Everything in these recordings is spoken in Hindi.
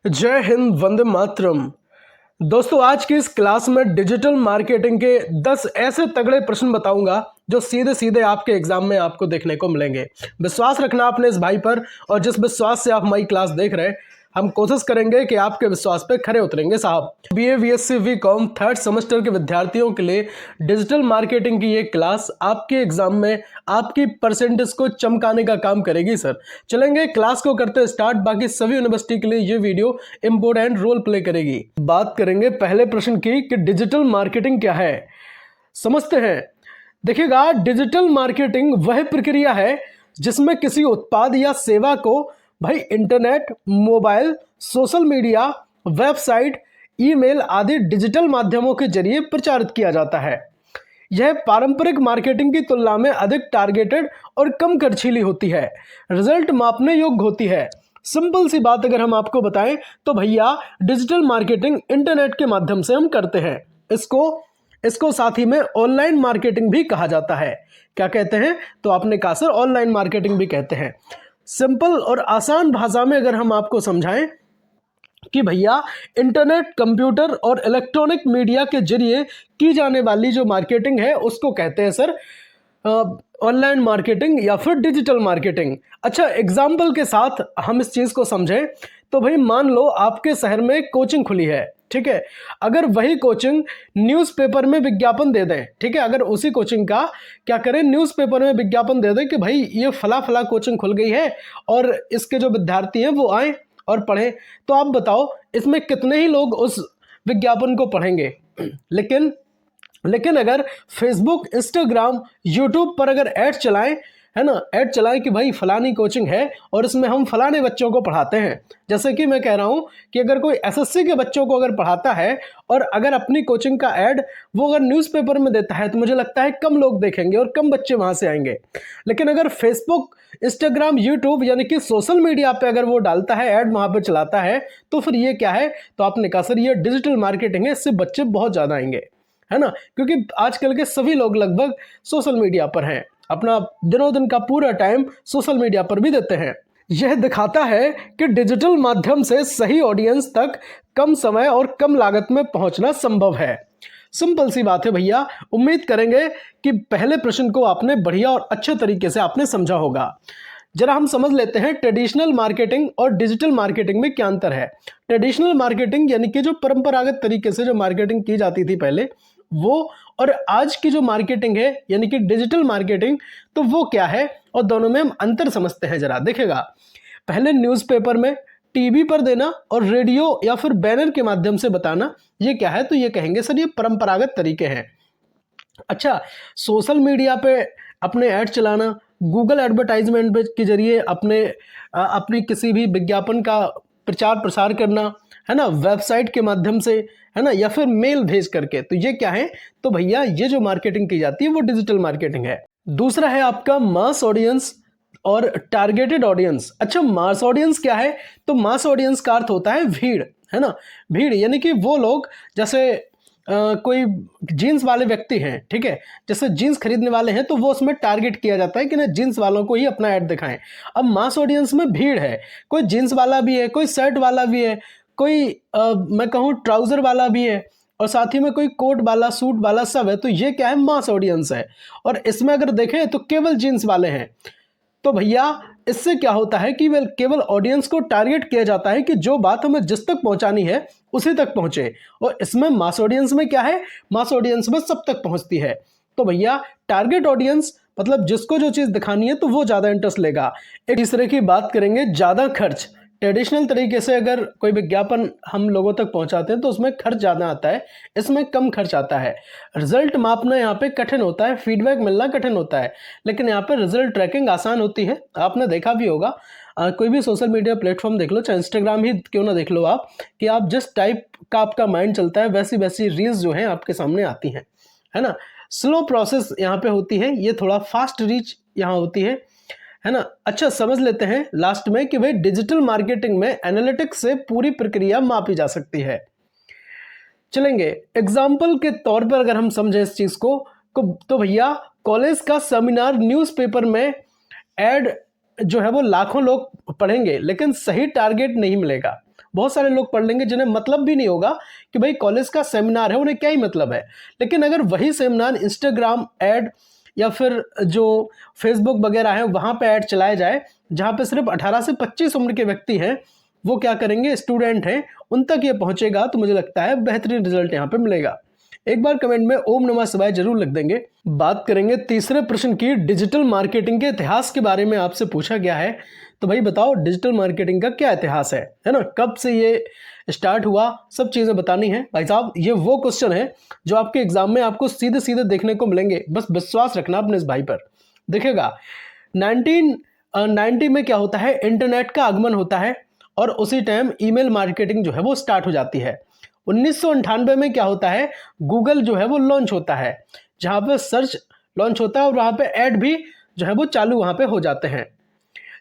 जय हिंद, वंदे मातरम। दोस्तों, आज की इस क्लास में डिजिटल मार्केटिंग के 10 ऐसे तगड़े प्रश्न बताऊंगा जो सीधे सीधे आपके एग्जाम में आपको देखने को मिलेंगे। विश्वास रखना अपने इस भाई पर, और जिस विश्वास से आप हमारी क्लास देख रहे हैं, हम कोशिश करेंगे कि आपके विश्वास पे खरे उतरेंगे साहब। BA BSc BCom third semester के विद्यार्थियों के लिए डिजिटल मार्केटिंग की ये क्लास आपके एग्जाम में आपकी परसेंटेज को चमकाने का काम करेगी सर। चलेंगे क्लास को करते स्टार्ट। बाकी सभी यूनिवर्सिटी के लिए ये वीडियो इंपॉर्टेंट रोल प्ले करेगी। बात करेंगे पहले प्रश्न की कि डिजिटल मार्केटिंग क्या है। समझते हैं। देखिएगा, डिजिटल मार्केटिंग वह प्रक्रिया है जिसमें किसी उत्पाद या सेवा को भाई internet, mobile, social media, website, email आदि डिजिटल माध्यमों के जरिए प्रचारित किया जाता है। यह पारंपरिक मार्केटिंग की तुलना में अधिक टारगेटेड और कम खर्चीली होती है, रिजल्ट मापने योग्य होती है। सिंपल सी बात अगर हम आपको बताएं तो भैया, डिजिटल मार्केटिंग इंटरनेट के माध्यम से हम करते हैं। इसको साथ ही में ऑनलाइन मार्केटिंग भी कहा जाता है। क्या कहते हैं? तो आपने कहा सर ऑनलाइन मार्केटिंग भी कहते हैं। सिंपल और आसान भाषा में अगर हम आपको समझाएं कि भैया, इंटरनेट, कंप्यूटर और इलेक्ट्रॉनिक मीडिया के जरिए की जाने वाली जो मार्केटिंग है उसको कहते हैं सर ऑनलाइन मार्केटिंग या फिर डिजिटल मार्केटिंग। अच्छा, एग्जाम्पल के साथ हम इस चीज को समझें तो भाई, मान लो आपके शहर में कोचिंग खुली है, ठीक है। अगर वही कोचिंग न्यूज़पेपर में विज्ञापन दे दें, ठीक है, अगर उसी कोचिंग का क्या करें, न्यूज़पेपर में विज्ञापन दे दें कि भाई ये फला फला कोचिंग खुल गई है और इसके जो विद्यार्थी हैं वो आए और पढ़ें, तो आप बताओ इसमें कितने ही लोग उस विज्ञापन को पढ़ेंगे। लेकिन अगर फेसबुक, इंस्टाग्राम, यूट्यूब पर अगर ऐड चलाएं, है ना, ऐड चलाएं कि भाई फलानी कोचिंग है और इसमें हम फलाने बच्चों को पढ़ाते हैं। जैसे कि मैं कह रहा हूं कि अगर कोई एसएससी के बच्चों को अगर पढ़ाता है और अगर अपनी कोचिंग का ऐड वो अगर न्यूज़पेपर में देता है, तो मुझे लगता है कम लोग देखेंगे और कम बच्चे वहां से आएंगे। लेकिन अगर फेसबुक, इंस्टाग्राम, यूट्यूब यानी कि सोशल मीडिया पे अगर वो डालता है, ऐड वहां पर चलाता है, तो फिर ये क्या है? तो आपने कहा सर ये डिजिटल मार्केटिंग है, इससे बच्चे बहुत ज्यादा आएंगे, है ना, क्योंकि आजकल के सभी लोग लगभग सोशल मीडिया पर हैं, अपना दिनों दिन का पूरा टाइम सोशल मीडिया पर भी देते हैं। यह दिखाता है कि डिजिटल माध्यम से सही ऑडियंस तक कम समय और कम लागत में पहुंचना संभव है। सिंपल सी बात है भैया। उम्मीद करेंगे कि पहले प्रश्न को आपने बढ़िया और अच्छे तरीके से आपने समझा होगा। जरा हम समझ लेते हैं ट्रेडिशनल मार्केटिंग और डिजिटल मार्केटिंग में क्या अंतर है। ट्रेडिशनल मार्केटिंग यानी कि जो परंपरागत तरीके से जो मार्केटिंग की जाती थी पहले, वो, और आज की जो मार्केटिंग है यानी कि डिजिटल मार्केटिंग, तो वो क्या है, और दोनों में हम अंतर समझते हैं। जरा देखेगा, पहले न्यूज़पेपर में, टीवी पर देना और रेडियो या फिर बैनर के माध्यम से बताना, ये क्या है? तो ये कहेंगे सर ये परंपरागत तरीके हैं। अच्छा, सोशल मीडिया पे अपने ऐड चलाना, गूगल एडवर्टाइजमेंट के जरिए अपनी किसी भी विज्ञापन का प्रचार प्रसार करना, है ना, वेबसाइट के माध्यम से, है ना, या फिर मेल भेज करके, तो ये क्या है? तो भैया ये जो मार्केटिंग की जाती है वो डिजिटल मार्केटिंग है। दूसरा है आपका मास ऑडियंस और टारगेटेड ऑडियंस। अच्छा, मास ऑडियंस क्या है? तो मास ऑडियंस का अर्थ होता है भीड़, है ना, भीड़ यानी कि वो लोग, जैसे कोई जीन्स वाले व्यक्ति हैं, ठीक है, जैसे जीन्स खरीदने वाले हैं, तो वो उसमें टारगेट किया जाता है कि ना जीन्स वालों को ही अपना ऐड दिखाएं। अब मास ऑडियंस में भीड़ है, कोई जीन्स वाला भी है, कोई शर्ट वाला भी है, कोई मैं कहूँ ट्राउजर वाला भी है, और साथ ही में कोई कोट वाला, सूट वाला, सब है। तो ये क्या है? मास ऑडियंस है। और इसमें अगर देखें तो केवल जीन्स वाले हैं। तो भैया इससे क्या होता है कि केवल ऑडियंस को टारगेट किया जाता है कि जो बात हमें जिस तक पहुंचानी है उसी तक पहुंचे। और इसमें मास ऑडियंस में क्या है? मास ऑडियंस में सब तक पहुंचती है। तो भैया टारगेट ऑडियंस मतलब जिसको जो चीज दिखानी है तो वो ज्यादा इंटरेस्ट लेगा। एक तीसरे की बात करेंगे, ज्यादा खर्च। ट्रेडिशनल तरीके से अगर कोई विज्ञापन हम लोगों तक पहुंचाते हैं तो उसमें खर्च ज़्यादा आता है, इसमें कम खर्च आता है। रिजल्ट मापना यहाँ पे कठिन होता है, फीडबैक मिलना कठिन होता है, लेकिन यहाँ पे रिजल्ट ट्रैकिंग आसान होती है। आपने देखा भी होगा, कोई भी सोशल मीडिया प्लेटफॉर्म देख लो, चाहे इंस्टाग्राम ही क्यों ना देख लो आप, कि आप जिस टाइप का आपका माइंड चलता है वैसी वैसी रील्स जो हैं आपके सामने आती हैं, है ना। स्लो प्रोसेस यहाँ पे होती है, ये थोड़ा फास्ट रीच यहाँ होती है ना। अच्छा, समझ लेते हैं लास्ट में कि भाई डिजिटल मार्केटिंग में एनालिटिक्स से पूरी प्रक्रिया मापी जा सकती है। चलेंगे एग्जाम्पल के तौर पर अगर हम समझें इस चीज को, तो भैया कॉलेज का सेमिनार न्यूज़पेपर में ऐड जो है वो लाखों लोग पढ़ेंगे, लेकिन सही टारगेट नहीं मिलेगा। बहुत सारे लोग पढ़ लेंगे जिन्हें मतलब भी नहीं होगा कि भाई कॉलेज का सेमिनार है, उन्हें क्या ही मतलब है। लेकिन अगर वही सेमिनार इंस्टाग्राम ऐड या फिर जो फेसबुक वगैरह है वहाँ पे ऐड चलाया जाए, जहाँ पे सिर्फ 18 से 25 उम्र के व्यक्ति हैं, वो क्या करेंगे, स्टूडेंट हैं, उन तक ये पहुँचेगा, तो मुझे लगता है बेहतरीन रिजल्ट यहाँ पे मिलेगा। एक बार कमेंट में ओम नमः शिवाय जरूर लिख देंगे। बात करेंगे तीसरे प्रश्न की, डिजिटल मार्केटिंग के इतिहास के बारे में आपसे पूछा गया है। तो भाई बताओ डिजिटल मार्केटिंग का क्या इतिहास है ना, कब से ये स्टार्ट हुआ, सब चीज़ें बतानी है। भाई साहब ये वो क्वेश्चन है जो आपके एग्जाम में आपको सीधे सीधे देखने को मिलेंगे, बस विश्वास रखना अपने इस भाई पर। देखिएगा 1990 में क्या होता है, इंटरनेट का आगमन होता है और उसी टाइम ईमेल मार्केटिंग जो है वो स्टार्ट हो जाती है। 1998 में क्या होता है, गूगल जो है वो लॉन्च होता है, जहाँ पे सर्च लॉन्च होता है और वहाँ पे ऐड भी जो है वो चालू वहाँ पे हो जाते हैं।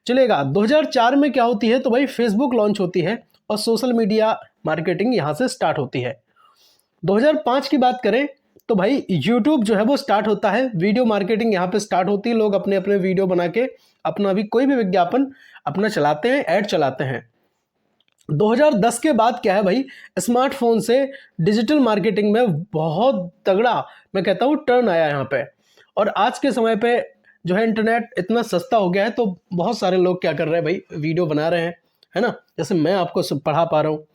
चलेगा 2004 में क्या होती है, तो भाई फेसबुक लॉन्च होती है और सोशल मीडिया मार्केटिंग यहाँ से स्टार्ट होती है। 2005 की बात करें तो भाई यूट्यूब जो है वो स्टार्ट होता है, वीडियो मार्केटिंग यहाँ पे स्टार्ट होती है, लोग अपने अपने वीडियो बना के अपना भी कोई भी विज्ञापन अपना चलाते हैं, ऐड चलाते हैं। 2010 के बाद क्या है भाई, स्मार्टफोन से डिजिटल मार्केटिंग में बहुत तगड़ा मैं कहता हूँ टर्न आया यहाँ पे। और आज के समय पे जो है इंटरनेट इतना सस्ता हो गया है, तो बहुत सारे लोग क्या कर रहे हैं भाई, वीडियो बना रहे हैं, है ना, जैसे मैं आपको सब पढ़ा पा रहा हूँ।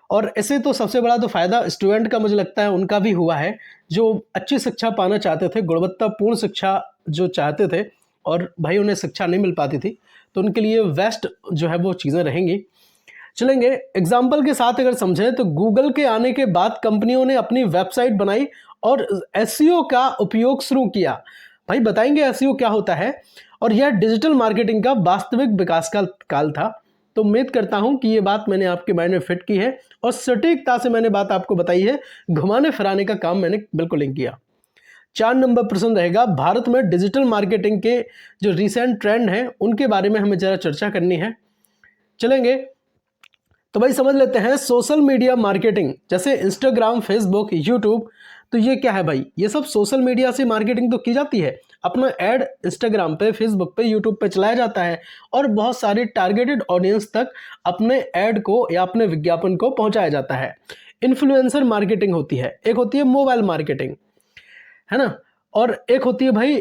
और ऐसे तो सबसे बड़ा तो फ़ायदा स्टूडेंट का मुझे लगता है उनका भी हुआ है, जो अच्छी शिक्षा पाना चाहते थे, गुणवत्तापूर्ण शिक्षा जो चाहते थे और भाई उन्हें शिक्षा नहीं मिल पाती थी, तो उनके लिए बेस्ट जो है वो चीज़ें रहेंगी। चलेंगे एग्जाम्पल के साथ अगर समझें तो गूगल के आने के बाद कंपनियों ने अपनी वेबसाइट बनाई और एसईओ का उपयोग शुरू किया। भाई बताएंगे एसईओ क्या होता है, और यह डिजिटल मार्केटिंग का वास्तविक विकास का काल था। तो उम्मीद करता हूं कि ये बात मैंने आपके माइंड में फिट की है और सटीकता से मैंने बात आपको बताई है, घुमाने फिराने का काम मैंने बिल्कुल नहीं किया। 4 नंबर प्रश्न रहेगा, भारत में डिजिटल मार्केटिंग के जो रिसेंट ट्रेंड हैं उनके बारे में हमें जरा चर्चा करनी है। चलेंगे तो भाई समझ लेते हैं सोशल मीडिया मार्केटिंग, जैसे इंस्टाग्राम, फेसबुक, यूट्यूब, तो ये क्या है भाई, ये सब सोशल मीडिया से मार्केटिंग तो की जाती है। अपना ऐड इंस्टाग्राम पे, फेसबुक पे, यूट्यूब पे चलाया जाता है और बहुत सारी टारगेटेड ऑडियंस तक अपने ऐड को या अपने विज्ञापन को पहुंचाया जाता है। इन्फ्लुएंसर मार्केटिंग होती है, एक होती है मोबाइल मार्केटिंग, है ना, और एक होती है भाई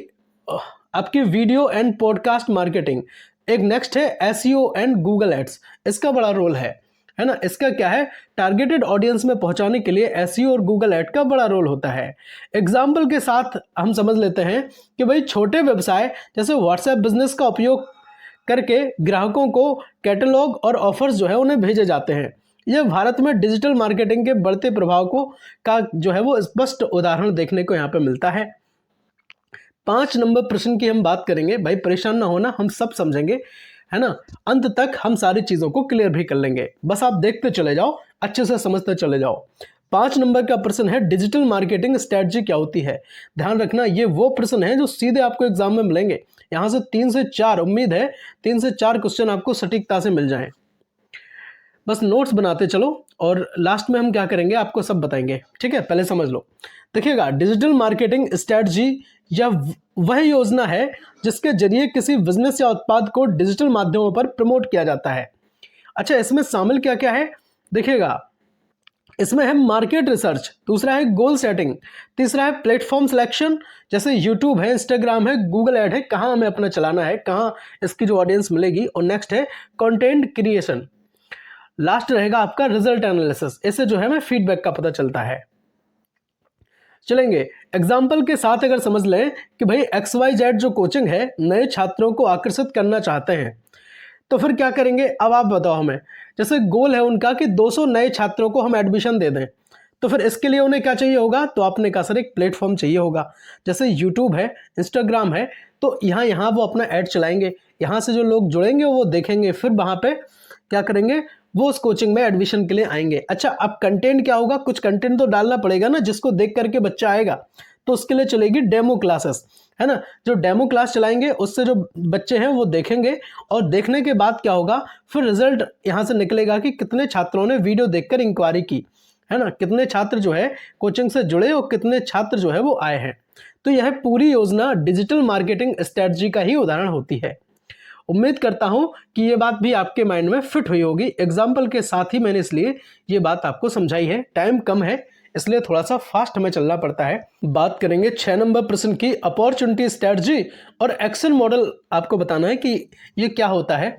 आपकी वीडियो एंड पॉडकास्ट मार्केटिंग। एक नेक्स्ट है एसईओ एंड गूगल एड्स, इसका बड़ा रोल है ना। इसका क्या है, टारगेटेड ऑडियंस में पहुंचाने के लिए एसईओ और गूगल ऐड का बड़ा रोल होता है। एग्जाम्पल के साथ हम समझ लेते हैं कि भाई छोटे व्यवसाय जैसे व्हाट्सएप बिजनेस का उपयोग करके ग्राहकों को कैटलॉग और ऑफर्स जो है उन्हें भेजे जाते हैं। यह भारत में डिजिटल मार्केटिंग के बढ़ते प्रभाव को का जो है वो स्पष्ट उदाहरण देखने को यहाँ पे मिलता है। 5 नंबर प्रश्न की हम बात करेंगे, भाई परेशान ना होना, हम सब समझेंगे, है ना, अंत तक हम सारी चीज़ों को क्लियर भी कर लेंगे, बस आप देखते चले जाओ, अच्छे से समझते चले जाओ। 5 नंबर का प्रश्न है, डिजिटल मार्केटिंग स्ट्रेटजी क्या होती है। ध्यान रखना ये वो प्रश्न है जो सीधे आपको एग्जाम में मिलेंगे, यहाँ से 3 से 4 उम्मीद है 3 से 4 क्वेश्चन आपको सटीकता से मिल जाएं। बस नोट्स बनाते चलो और लास्ट में हम क्या करेंगे आपको सब बताएंगे, ठीक है, पहले समझ लो। देखिएगा डिजिटल मार्केटिंग स्ट्रेटजी यह वह योजना है जिसके जरिए किसी बिजनेस या उत्पाद को डिजिटल माध्यमों पर प्रमोट किया जाता है। अच्छा, इसमें शामिल क्या क्या है, देखिएगा इसमें है मार्केट रिसर्च, दूसरा है गोल सेटिंग, तीसरा है प्लेटफॉर्म सिलेक्शन, जैसे यूट्यूब है, इंस्टाग्राम है, गूगल ऐड है, कहाँ हमें अपना चलाना है, कहाँ इसकी जो ऑडियंस मिलेगी, और नेक्स्ट है कंटेंट क्रिएशन। लास्ट रहेगा आपका रिजल्ट एनालिसिस, इससे जो है हमें फीडबैक का पता चलता है। चलेंगे एग्जाम्पल के साथ अगर समझ लें कि भाई XYZ जो कोचिंग है नए छात्रों को आकर्षित करना चाहते हैं, तो फिर क्या करेंगे, अब आप बताओ हमें। जैसे गोल है उनका कि 200 नए छात्रों को हम एडमिशन दे दें, तो फिर इसके लिए उन्हें क्या चाहिए होगा, तो आपने कहा सर एक प्लेटफॉर्म चाहिए होगा, जैसे यूट्यूब है, इंस्टाग्राम है, तो यहाँ वो अपना ऐड चलाएंगे, यहाँ से जो लोग जुड़ेंगे वो देखेंगे, फिर वहाँ पे क्या करेंगे, वो उस कोचिंग में एडमिशन के लिए आएंगे। अच्छा, अब कंटेंट क्या होगा, कुछ कंटेंट तो डालना पड़ेगा ना जिसको देख करके बच्चा आएगा, तो उसके लिए चलेगी डेमो क्लासेस, है ना। जो डेमो क्लास चलाएंगे उससे जो बच्चे हैं वो देखेंगे, और देखने के बाद क्या होगा, फिर रिजल्ट यहाँ से निकलेगा कि कितने छात्रों ने वीडियो देखकर इंक्वायरी की, है ना, कितने छात्र जो है कोचिंग से जुड़े और कितने छात्र जो है वो आए हैं। तो यह पूरी योजना डिजिटल मार्केटिंग स्ट्रेटजी का ही उदाहरण होती है। उम्मीद करता हूं कि ये बात भी आपके माइंड में फिट हुई होगी। एग्जाम्पल के साथ ही मैंने इसलिए ये बात आपको समझाई है। टाइम कम है इसलिए थोड़ा सा फास्ट हमें चलना पड़ता है। बात करेंगे 6 नंबर प्रश्न की, अपॉर्चुनिटी स्ट्रेटजी और एक्शन मॉडल। आपको बताना है कि ये क्या होता है।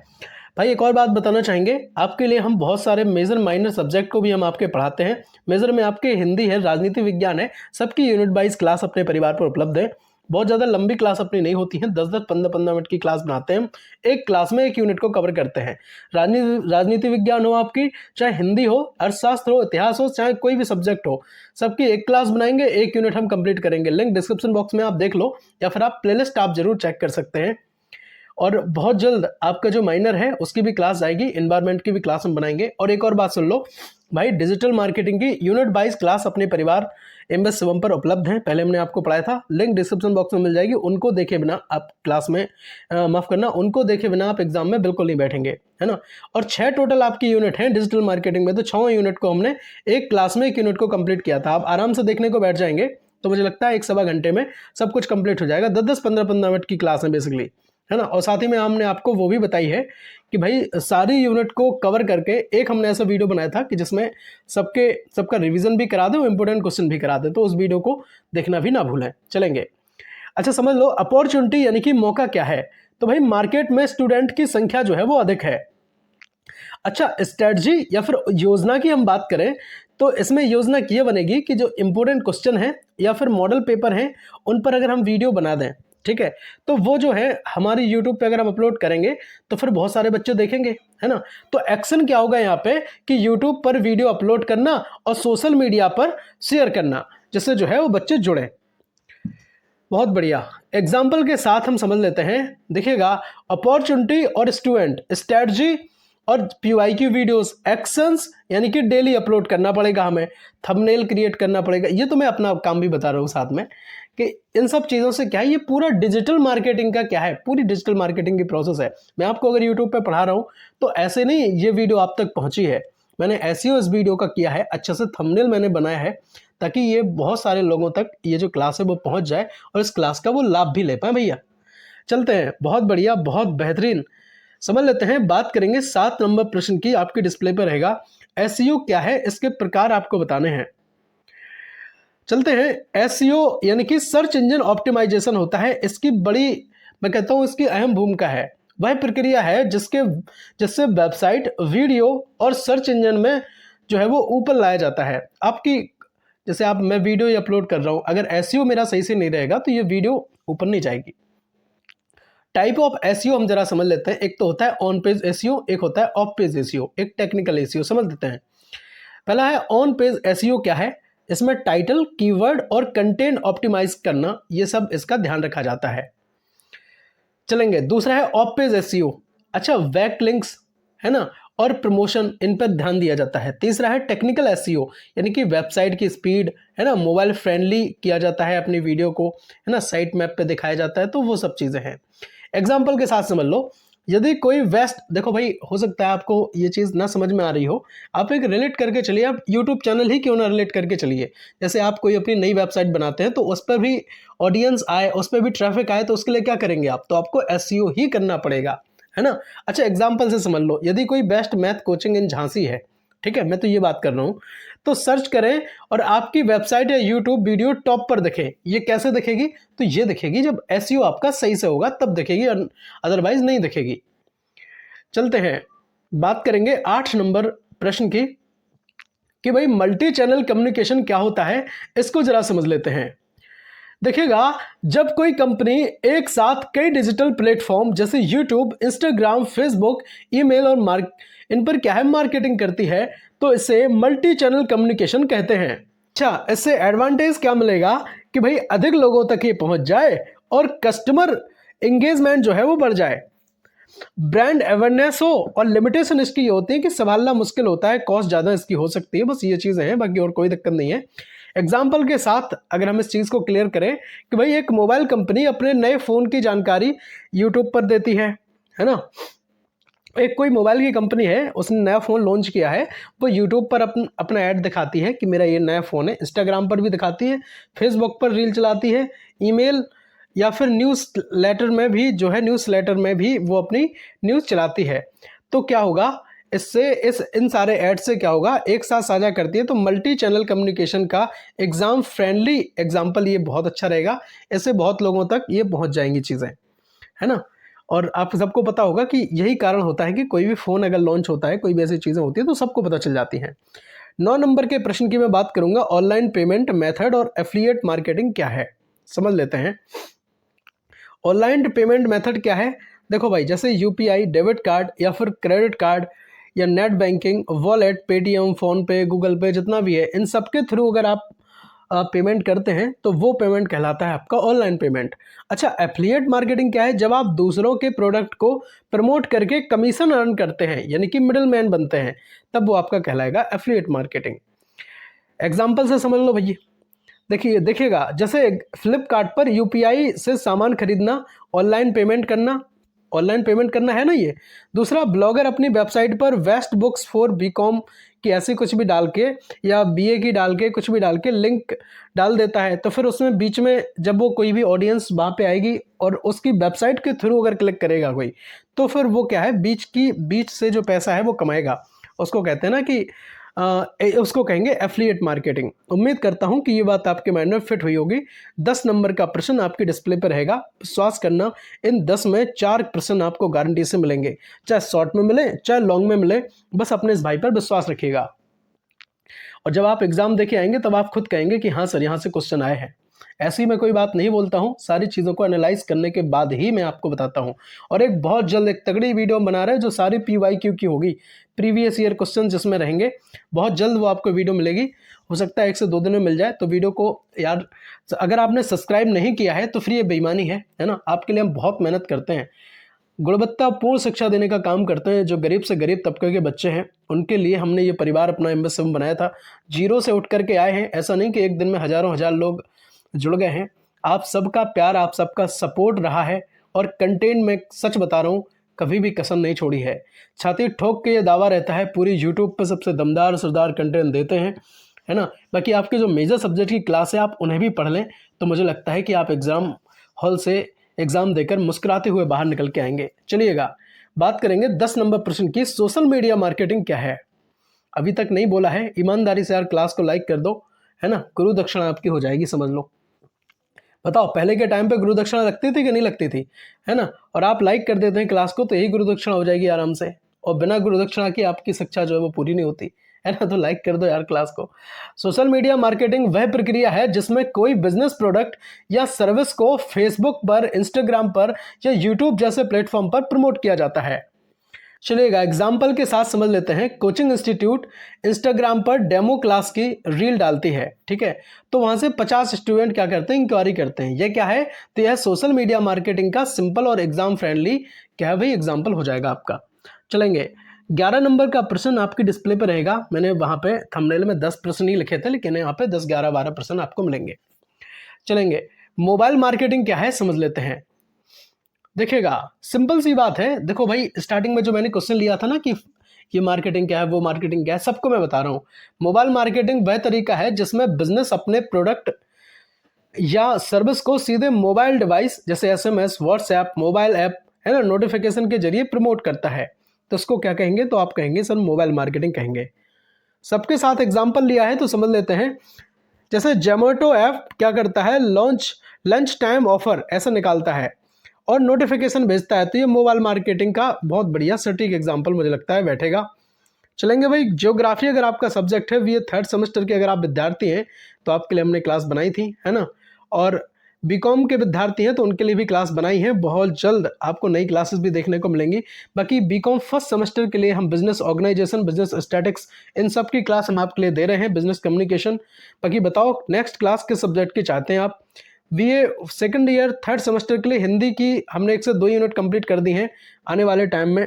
भाई एक और बात बताना चाहेंगे, आपके लिए हम बहुत सारे मेजर माइनर सब्जेक्ट को भी हम आपके पढ़ाते हैं। मेजर में आपके हिंदी है, राजनीति विज्ञान है, सबकी यूनिट वाइज क्लास अपने परिवार पर उपलब्ध है। बहुत ज़्यादा लंबी क्लास अपनी नहीं होती है, 10-10, 15-15 मिनट की क्लास बनाते हैं हम। एक क्लास में एक यूनिट को कवर करते हैं। राजनीति विज्ञान हो आपकी, चाहे हिंदी हो, अर्थशास्त्र हो, इतिहास हो, चाहे कोई भी सब्जेक्ट हो, सबकी एक क्लास बनाएंगे, एक यूनिट हम कंप्लीट करेंगे। लिंक डिस्क्रिप्शन बॉक्स में आप देख लो या फिर आप प्लेलिस्ट आप जरूर चेक कर सकते हैं। और बहुत जल्द आपका जो माइनर है उसकी भी क्लास आएगी, एनवायरनमेंट की भी क्लास हम बनाएंगे। और एक और बात सुन लो भाई, डिजिटल मार्केटिंग की यूनिट वाइज क्लास अपने परिवार एमएस शिवम पर उपलब्ध है। पहले हमने आपको पढ़ाया था, लिंक डिस्क्रिप्शन बॉक्स में मिल जाएगी। उनको देखे बिना आप क्लास में माफ करना, उनको देखे बिना आप एग्जाम में बिल्कुल नहीं बैठेंगे, है ना। और 6 टोटल आपकी यूनिट है डिजिटल मार्केटिंग में, तो 6 यूनिट को हमने एक क्लास में एक यूनिट को कंप्लीट किया था। आप आराम से देखने को बैठ जाएंगे तो मुझे लगता है 1-1.25 घंटे में सब कुछ कंप्लीट हो जाएगा। 10-10, 15-15 मिनट की क्लास है बेसिकली, है ना। और साथ ही में हमने आपको वो भी बताई है कि भाई सारी यूनिट को कवर करके एक हमने ऐसा वीडियो बनाया था कि जिसमें सबका रिवीजन भी करा दें और इंपॉर्टेंट क्वेश्चन भी करा दें, तो उस वीडियो को देखना भी ना भूलें। चलेंगे, अच्छा समझ लो अपॉर्चुनिटी यानी कि मौका क्या है। तो भाई मार्केट में स्टूडेंट की संख्या जो है वो अधिक है। अच्छा, स्ट्रेटजी या फिर योजना की हम बात करें तो इसमें योजना ये बनेगी कि जो इंपॉर्टेंट क्वेश्चन है या फिर मॉडल पेपर हैं उन पर अगर हम वीडियो बना दें, ठीक है, तो वो जो है हमारी यूट्यूब पे अगर हम अपलोड करेंगे तो फिर बहुत सारे बच्चे देखेंगे, है ना। तो एक्शन क्या होगा यहाँ पे कि यूट्यूब पर वीडियो अपलोड करना और सोशल मीडिया पर शेयर करना, जिससे जो है वो बच्चे जुड़े। बहुत बढ़िया, एग्जाम्पल के साथ हम समझ लेते हैं। देखिएगा, अपॉर्चुनिटी और स्टूडेंट, स्ट्रेटजी और पीवाईक्यू वीडियोस, एक्शंस यानी कि डेली अपलोड करना पड़ेगा हमें, थंबनेल क्रिएट करना पड़ेगा। ये तो मैं अपना काम भी बता रहा हूँ साथ में कि इन सब चीज़ों से क्या है, ये पूरा डिजिटल मार्केटिंग का क्या है, पूरी डिजिटल मार्केटिंग की प्रोसेस है। मैं आपको अगर यूट्यूब पे पढ़ा रहा हूँ तो ऐसे नहीं ये वीडियो आप तक पहुँची है, मैंने एसईओ इस वीडियो का किया है, अच्छे से थंबनेल मैंने बनाया है ताकि ये बहुत सारे लोगों तक ये जो क्लास है वो पहुँच जाए और इस क्लास का वो लाभ भी ले पाए भैया। चलते हैं, बहुत बढ़िया, बहुत बेहतरीन। समझ लेते हैं, बात करेंगे 7 नंबर प्रश्न की, आपके डिस्प्ले पर रहेगा। एसईओ क्या है, इसके प्रकार आपको बताने हैं। चलते हैं, एसईओ यानी कि सर्च इंजन ऑप्टिमाइजेशन होता है। इसकी बड़ी, मैं कहता हूं इसकी अहम भूमिका है। वह प्रक्रिया है जिससे वेबसाइट, वीडियो और सर्च इंजन में जो है वो ऊपर लाया जाता है। आपकी जैसे मैं वीडियो अपलोड कर रहा हूं, अगर एसईओ मेरा सही से नहीं रहेगा तो ये वीडियो ऊपर नहीं जाएगी। टाइप ऑफ एसईओ हम जरा समझ लेते हैं। एक तो होता है ऑन पेज एसईओ, एक होता है ऑफ पेज एसईओ, एक टेक्निकल एसईओ। समझ लेते हैं। पहला है ऑन पेज एसईओ क्या है, इसमें टाइटल, कीवर्ड और कंटेंट ऑप्टिमाइज करना, ये सब इसका ध्यान रखा जाता है। चलेंगे, दूसरा है ऑफ पेज एसईओ। अच्छा, बैकलिंक्स, है ना, और प्रमोशन, इन पर ध्यान दिया जाता है। तीसरा है टेक्निकल एसईओ यानी कि वेबसाइट की स्पीड, है ना, मोबाइल फ्रेंडली किया जाता है अपनी वीडियो को, है ना, साइट मैप पे दिखाया जाता है, तो वो सब चीज़ें हैं। एग्जाम्पल के साथ समझ लो, यदि कोई वेस्ट, देखो भाई हो सकता है आपको ये चीज़ ना समझ में आ रही हो, आप एक रिलेट करके चलिए, आप यूट्यूब चैनल ही क्यों ना रिलेट करके चलिए। जैसे आप कोई अपनी नई वेबसाइट बनाते हैं तो उस पर भी ऑडियंस आए, उस पर भी ट्रैफिक आए, तो उसके लिए क्या करेंगे आप, तो आपको एसईओ ही करना पड़ेगा, है ना। अच्छा, एग्जाम्पल से समझ लो, यदि कोई बेस्ट मैथ कोचिंग इन झांसी है, ठीक है, मैं तो ये बात कर रहा हूँ, तो सर्च करें और आपकी वेबसाइट या यूट्यूब वीडियो टॉप पर दिखे। ये कैसे दिखेगी, तो ये दिखेगी जब एसईओ आपका सही से होगा तब दिखेगी, अदरवाइज नहीं दिखेगी। चलते हैं, बात करेंगे 8 नंबर प्रश्न की कि भाई मल्टी चैनल कम्युनिकेशन क्या होता है, इसको जरा समझ लेते हैं। देखिएगा, जब कोई कंपनी एक साथ कई डिजिटल प्लेटफॉर्म जैसे यूट्यूब, इंस्टाग्राम, फेसबुक, ईमेल और इन पर क्या है मार्केटिंग करती है, तो इसे मल्टी चैनल कम्युनिकेशन कहते हैं। अच्छा, इससे एडवांटेज क्या मिलेगा कि भाई अधिक लोगों तक ये पहुंच जाए और कस्टमर एंगेजमेंट जो है वो बढ़ जाए, ब्रांड अवेयरनेस हो, और लिमिटेशन इसकी ये होती है कि संभालना मुश्किल होता है, कॉस्ट ज़्यादा इसकी हो सकती है, बस ये चीज़ें हैं, बाकी और कोई दिक्कत नहीं है। एग्जाम्पल के साथ अगर हम इस चीज़ को क्लियर करें कि भाई एक मोबाइल कंपनी अपने नए फ़ोन की जानकारी यूट्यूब पर देती है ना। एक कोई मोबाइल की कंपनी है, उसने नया फ़ोन लॉन्च किया है, वो यूट्यूब पर अपना ऐड दिखाती है कि मेरा ये नया फ़ोन है, इंस्टाग्राम पर भी दिखाती है, फेसबुक पर रील चलाती है, ईमेल या फिर न्यूज़ लेटर में भी जो है, न्यूज़ लेटर में भी वो अपनी न्यूज़ चलाती है। तो क्या होगा इससे, इन सारे ऐड से क्या होगा, एक साथ साझा करती है। तो मल्टी चैनल कम्युनिकेशन का एग्जाम फ्रेंडली एग्जाम्पल ये बहुत अच्छा रहेगा। इससे बहुत लोगों तक ये पहुंच जाएंगी चीज़ें, है ना। और आप सबको पता होगा कि यही कारण होता है कि कोई भी फ़ोन अगर लॉन्च होता है, कोई भी ऐसी चीज़ें होती है तो सबको पता चल जाती हैं। 9 नंबर के प्रश्न की मैं बात करूंगा, ऑनलाइन पेमेंट मेथड और एफिलिएट मार्केटिंग क्या है, समझ लेते हैं। ऑनलाइन पेमेंट मेथड क्या है? देखो भाई, जैसे यूपीआई, डेबिट कार्ड या फिर क्रेडिट कार्ड या net banking, wallet, Paytm, phone पे, गूगल पे, जितना भी है, इन सब के थ्रू अगर आप पेमेंट करते हैं तो वो पेमेंट कहलाता है आपका ऑनलाइन पेमेंट। अच्छा, एफिलिएट मार्केटिंग क्या है? जब आप दूसरों के प्रोडक्ट को प्रमोट करके कमीशन अर्न करते हैं, यानी कि मिडिल मैन बनते हैं, तब वो आपका कहलाएगा एफिलिएट मार्केटिंग। एग्जाम्पल से समझ लो भैया। देखिएगा, जैसे फ्लिपकार्ट पर यूपीआई से सामान खरीदना, ऑनलाइन पेमेंट करना, ऑनलाइन पेमेंट करना है ना ये। दूसरा, ब्लॉगर अपनी वेबसाइट पर वेस्ट बुक्स फॉर बीकॉम की ऐसी कुछ भी डाल के या बीए की डाल के, कुछ भी डाल के लिंक डाल देता है, तो फिर उसमें बीच में जब वो कोई भी ऑडियंस वहाँ पे आएगी और उसकी वेबसाइट के थ्रू अगर क्लिक करेगा कोई, तो फिर वो क्या है, बीच से जो पैसा है वो कमाएगा। उसको कहते हैं ना कि उसको कहेंगे एफिलिएट मार्केटिंग। उम्मीद करता हूं कि ये बात आपके माइंड में फिट हुई होगी। 10 नंबर का प्रश्न आपके डिस्प्ले पर रहेगा, विश्वास करना इन 10 में 4 प्रश्न आपको गारंटी से मिलेंगे, चाहे शॉर्ट में मिले चाहे लॉन्ग में मिले, बस अपने इस भाई पर विश्वास रखिएगा। और जब आप एग्जाम देके आएंगे तब आप खुद कहेंगे कि हाँ सर, यहाँ से क्वेश्चन आए हैं। ऐसी मैं कोई बात नहीं बोलता हूँ, सारी चीज़ों को एनालाइज करने के बाद ही मैं आपको बताता हूँ। और एक बहुत जल्द एक तगड़ी वीडियो बना रहे हैं जो सारी PYQ की होगी, प्रीवियस ईयर क्वेश्चन जिसमें रहेंगे, बहुत जल्द वो आपको वीडियो मिलेगी। हो सकता है 1 से 2 दिन में मिल जाए। तो वीडियो को यार, अगर आपने सब्सक्राइब नहीं किया है तो फिर ये बेईमानी है ना। आपके लिए हम बहुत मेहनत करते हैं, गुणवत्तापूर्ण शिक्षा देने का काम करते हैं। जो गरीब से गरीब तबके के बच्चे हैं उनके लिए हमने ये परिवार अपना MSM बनाया था। जीरो से उठ करके आए हैं, ऐसा नहीं कि एक दिन में हजारों हजार लोग जुड़ गए हैं। आप सबका प्यार, आप सबका सपोर्ट रहा है। और कंटेंट में सच बता रहा हूँ, कभी भी कसर नहीं छोड़ी है। छाती ठोक के ये दावा रहता है, पूरी यूट्यूब पर सबसे दमदार सरदार कंटेंट देते हैं, है ना। बाकी आपके जो मेजर सब्जेक्ट की क्लास है आप उन्हें भी पढ़ लें, तो मुझे लगता है कि आप एग्ज़ाम हॉल से एग्जाम देकर मुस्कुराते हुए बाहर निकल के आएंगे। चलिएगा, बात करेंगे 10 नंबर प्रश्न की, सोशल मीडिया मार्केटिंग क्या है। अभी तक नहीं बोला है, ईमानदारी से यार क्लास को लाइक कर दो, है ना। गुरु दक्षिणा आपकी हो जाएगी, समझ लो। बताओ, पहले के टाइम पे गुरु दक्षिणा लगती थी कि नहीं लगती थी, है ना। और आप लाइक कर देते हैं क्लास को तो यही गुरु दक्षिणा हो जाएगी आराम से। और बिना गुरु दक्षिणा की आपकी शिक्षा जो है वो पूरी नहीं होती, है ना। तो लाइक कर दो यार क्लास को। सोशल मीडिया मार्केटिंग वह प्रक्रिया है जिसमें कोई बिजनेस प्रोडक्ट या सर्विस को फेसबुक पर, इंस्टाग्राम पर या यूट्यूब जैसे प्लेटफॉर्म पर प्रमोट किया जाता है। चलिएगा, एग्जाम्पल के साथ समझ लेते हैं। कोचिंग इंस्टीट्यूट इंस्टाग्राम पर डेमो क्लास की रील डालती है, ठीक है। तो वहां से 50 स्टूडेंट क्या करते हैं, इंक्वायरी करते हैं। ये क्या है, तो यह सोशल मीडिया मार्केटिंग का सिंपल और एग्जाम फ्रेंडली क्या है भाई, एग्जाम्पल हो जाएगा आपका। चलेंगे, 11 नंबर का प्रश्न आपकी डिस्प्ले पर रहेगा। मैंने वहां पे थंबनेल में 10 प्रश्न ही लिखे थे, लेकिन यहाँ पे 10, 11, 12 प्रश्न आपको मिलेंगे। चलेंगे, मोबाइल मार्केटिंग क्या है समझ लेते हैं। देखिएगा, सिंपल सी बात है। देखो भाई, स्टार्टिंग में जो मैंने क्वेश्चन लिया था ना कि ये मार्केटिंग क्या है, वो मार्केटिंग क्या है, सबको मैं बता रहा हूँ। मोबाइल मार्केटिंग वह तरीका है जिसमें बिजनेस अपने प्रोडक्ट या सर्विस को सीधे मोबाइल डिवाइस जैसे SMS, व्हाट्सएप, मोबाइल ऐप, है ना, नोटिफिकेशन के जरिए प्रमोट करता है। तो उसको क्या कहेंगे, तो आप कहेंगे सर मोबाइल मार्केटिंग कहेंगे। सबके साथ एग्जाम्पल लिया है तो समझ लेते हैं। जैसे जोमेटो ऐप क्या करता है, लंच टाइम ऑफर ऐसा निकालता है और नोटिफिकेशन भेजता है। तो ये मोबाइल मार्केटिंग का बहुत बढ़िया सटीक एग्जांपल मुझे लगता है बैठेगा। चलेंगे भाई, ज्योग्राफी अगर आपका सब्जेक्ट है, ये 3rd सेमेस्टर के अगर आप विद्यार्थी हैं तो आपके लिए हमने क्लास बनाई थी, है ना। और बीकॉम के विद्यार्थी हैं तो उनके लिए भी क्लास बनाई है। बहुत जल्द आपको नई क्लासेस भी देखने को मिलेंगी। बाकी बीकॉम 1st सेमेस्टर के लिए हम बिजनेस ऑर्गेनाइजेशन, बिजनेस स्टैटिक्स, इन सब की क्लास हम आपके लिए दे रहे हैं, बिजनेस कम्युनिकेशन। बाकी बताओ नेक्स्ट क्लास किस सब्जेक्ट की चाहते हैं आप। BA 2nd year 3rd semester के लिए हिंदी की हमने 1 से 2 यूनिट कंप्लीट कर दी हैं। आने वाले टाइम में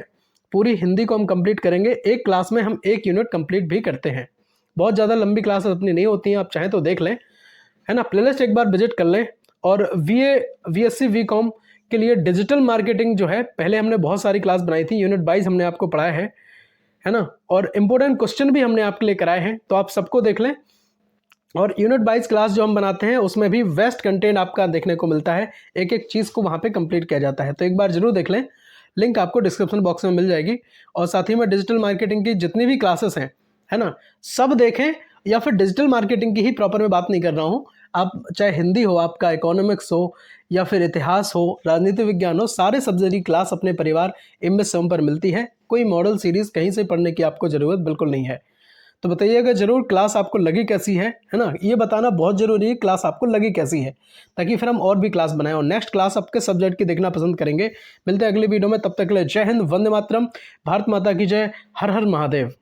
पूरी हिंदी को हम कंप्लीट करेंगे। एक क्लास में हम 1 यूनिट कंप्लीट भी करते हैं। बहुत ज़्यादा लंबी क्लास अपनी नहीं होती हैं, आप चाहें तो देख लें, है ना। प्लेलिस्ट एक बार विजिट कर लें। और VSC VCOM के लिए डिजिटल मार्केटिंग जो है, पहले हमने बहुत सारी क्लास बनाई थी, यूनिट वाइज हमने आपको पढ़ाया है ना। और इम्पोर्टेंट क्वेश्चन भी हमने आपके लिए कराए हैं, तो आप सबको देख लें। और यूनिट वाइज क्लास जो हम बनाते हैं उसमें भी वेस्ट कंटेंट आपका देखने को मिलता है, एक एक चीज़ को वहाँ पे कंप्लीट किया जाता है। तो एक बार जरूर देख लें, लिंक आपको डिस्क्रिप्शन बॉक्स में मिल जाएगी। और साथ ही में डिजिटल मार्केटिंग की जितनी भी क्लासेस हैं, है ना, सब देखें। या फिर डिजिटल मार्केटिंग की ही प्रॉपर मैं बात नहीं कर रहा हूँ, आप चाहे हिंदी हो, आपका इकोनॉमिक्स हो, या फिर इतिहास हो, राजनीति विज्ञान हो, सारे सब्जेक्ट की क्लास अपने परिवार MS पर मिलती है। कोई मॉडल सीरीज़ कहीं से पढ़ने की आपको ज़रूरत बिल्कुल नहीं है। तो बताइएगा जरूर क्लास आपको लगी कैसी है ना, ये बताना बहुत जरूरी है, क्लास आपको लगी कैसी है, ताकि फिर हम और भी क्लास बनाएं और नेक्स्ट क्लास आपके सब्जेक्ट की देखना पसंद करेंगे। मिलते हैं अगली वीडियो में, तब तक के लिए जय हिंद, वंदे मातरम, भारत माता की जय, हर हर महादेव।